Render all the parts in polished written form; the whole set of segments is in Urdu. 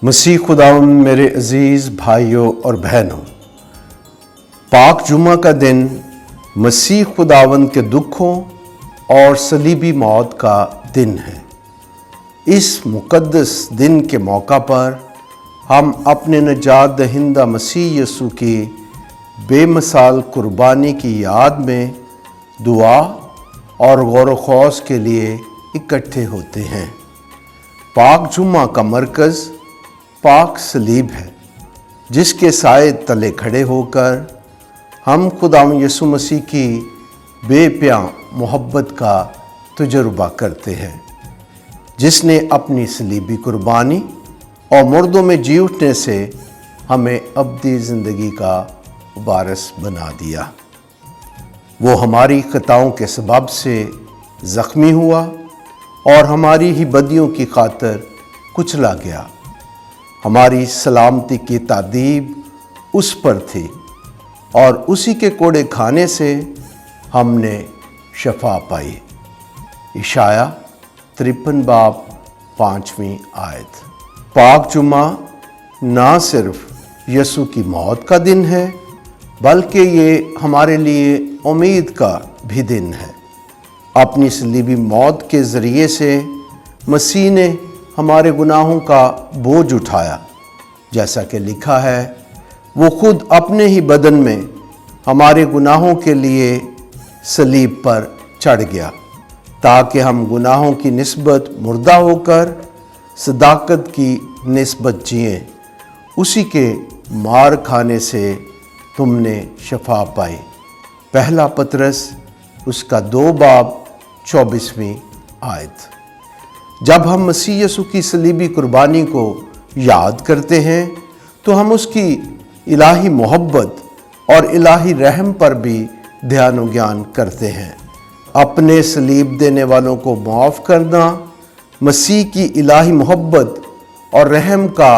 مسیح خداوند میرے عزیز بھائیوں اور بہنوں، پاک جمعہ کا دن مسیح خداوند کے دکھوں اور صلیبی موت کا دن ہے۔ اس مقدس دن کے موقع پر ہم اپنے نجات دہندہ مسیح یسوع کی بے مثال قربانی کی یاد میں دعا اور غور و خوض کے لیے اکٹھے ہوتے ہیں۔ پاک جمعہ کا مرکز پاک صلیب ہے، جس کے سائے تلے کھڑے ہو کر ہم خداوند یسوع مسیح کی بے پناہ محبت کا تجربہ کرتے ہیں، جس نے اپنی صلیبی قربانی اور مردوں میں جی اٹھنے سے ہمیں ابدی زندگی کا وارث بنا دیا۔ وہ ہماری خطاؤں کے سبب سے زخمی ہوا اور ہماری ہی بدیوں کی خاطر کچلا گیا۔ ہماری سلامتی کی تادیب اس پر تھی اور اسی کے کوڑے کھانے سے ہم نے شفا پائی۔ اشعیاء 53 باب 5ویں آیت۔ پاک جمعہ نہ صرف یسوع کی موت کا دن ہے، بلکہ یہ ہمارے لیے امید کا بھی دن ہے۔ اپنی صلیبی موت کے ذریعے سے مسیح نے ہمارے گناہوں کا بوجھ اٹھایا، جیسا کہ لکھا ہے، وہ خود اپنے ہی بدن میں ہمارے گناہوں کے لیے صلیب پر چڑھ گیا، تاکہ ہم گناہوں کی نسبت مردہ ہو کر صداقت کی نسبت جئیں۔ اسی کے مار کھانے سے تم نے شفا پائی۔ پہلا پطرس اس کا 2 باب 24ویں آیت۔ جب ہم مسیح یسوع کی صلیبی قربانی کو یاد کرتے ہیں تو ہم اس کی الہی محبت اور الہی رحم پر بھی دھیان و گیان کرتے ہیں۔ اپنے صلیب دینے والوں کو معاف کرنا مسیح کی الہی محبت اور رحم کا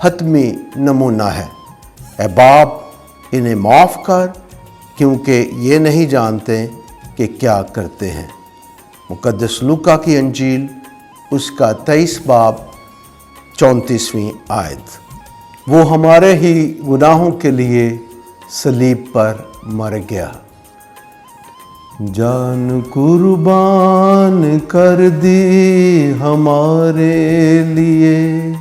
حتمی نمونہ ہے۔ اے باپ، انہیں معاف کر، کیونکہ یہ نہیں جانتے کہ کیا کرتے ہیں۔ مقدس لوکا کی انجیل اس کا 23 باب 34ویں آیت۔ وہ ہمارے ہی گناہوں کے لیے صلیب پر مر گیا۔ جان قربان کر دی ہمارے لیے،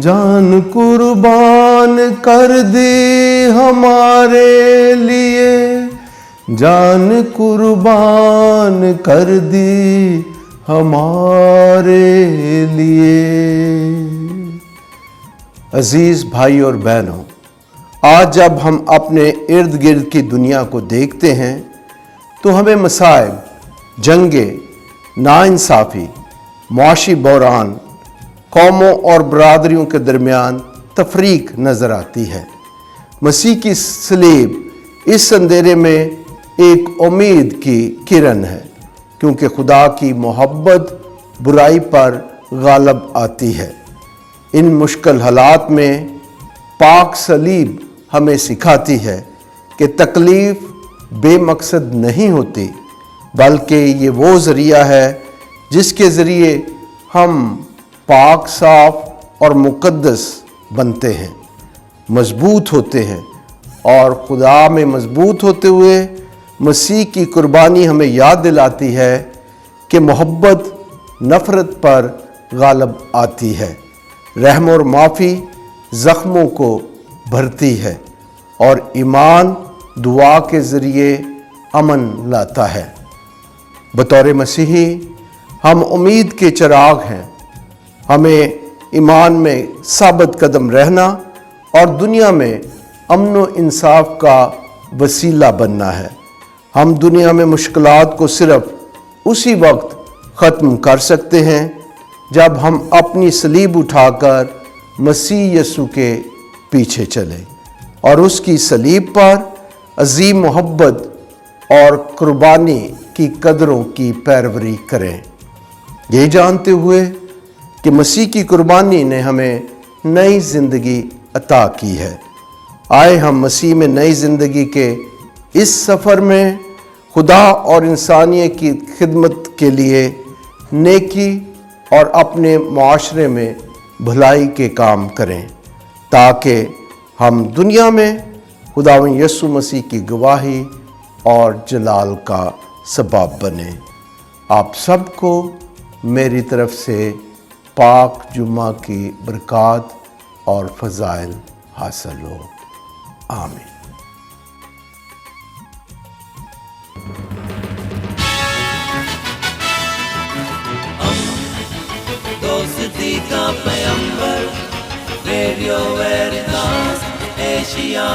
جان قربان کر دی ہمارے لیے، جان قربان کر دی ہمارے لیے۔ عزیز بھائی اور بہنوں، آج جب ہم اپنے ارد گرد کی دنیا کو دیکھتے ہیں تو ہمیں مصائب، جنگیں، ناانصافی، معاشی بحران، قوموں اور برادریوں کے درمیان تفریق نظر آتی ہے۔ مسیح کی صلیب اس اندھیرے میں ایک امید کی کرن ہے، کیونکہ خدا کی محبت برائی پر غالب آتی ہے۔ ان مشکل حالات میں پاک صلیب ہمیں سکھاتی ہے کہ تکلیف بے مقصد نہیں ہوتی، بلکہ یہ وہ ذریعہ ہے جس کے ذریعے ہم پاک، صاف اور مقدس بنتے ہیں، مضبوط ہوتے ہیں، اور خدا میں مضبوط ہوتے ہوئے مسیح کی قربانی ہمیں یاد دلاتی ہے کہ محبت نفرت پر غالب آتی ہے، رحم اور معافی زخموں کو بھرتی ہے، اور ایمان دعا کے ذریعے امن لاتا ہے۔ بطور مسیحی ہم امید کے چراغ ہیں۔ ہمیں ایمان میں ثابت قدم رہنا اور دنیا میں امن و انصاف کا وسیلہ بننا ہے۔ ہم دنیا میں مشکلات کو صرف اسی وقت ختم کر سکتے ہیں جب ہم اپنی صلیب اٹھا کر مسیح یسوع کے پیچھے چلیں اور اس کی صلیب پر عظیم محبت اور قربانی کی قدروں کی پیروی کریں، یہ جانتے ہوئے کہ مسیح کی قربانی نے ہمیں نئی زندگی عطا کی ہے۔ آئے ہم مسیح میں نئی زندگی کے اس سفر میں خدا اور انسانیت کی خدمت کے لیے نیکی اور اپنے معاشرے میں بھلائی کے کام کریں تاکہ ہم دنیا میں خداوند یسوع مسیح کی گواہی اور جلال کا سبب بنیں۔ آپ سب کو میری طرف سے پاک جمعہ کی برکات اور فضائل حاصل ہو۔ آمین۔ دوستی کا پیمبر، ریڈیو ویریتاس ایشیا۔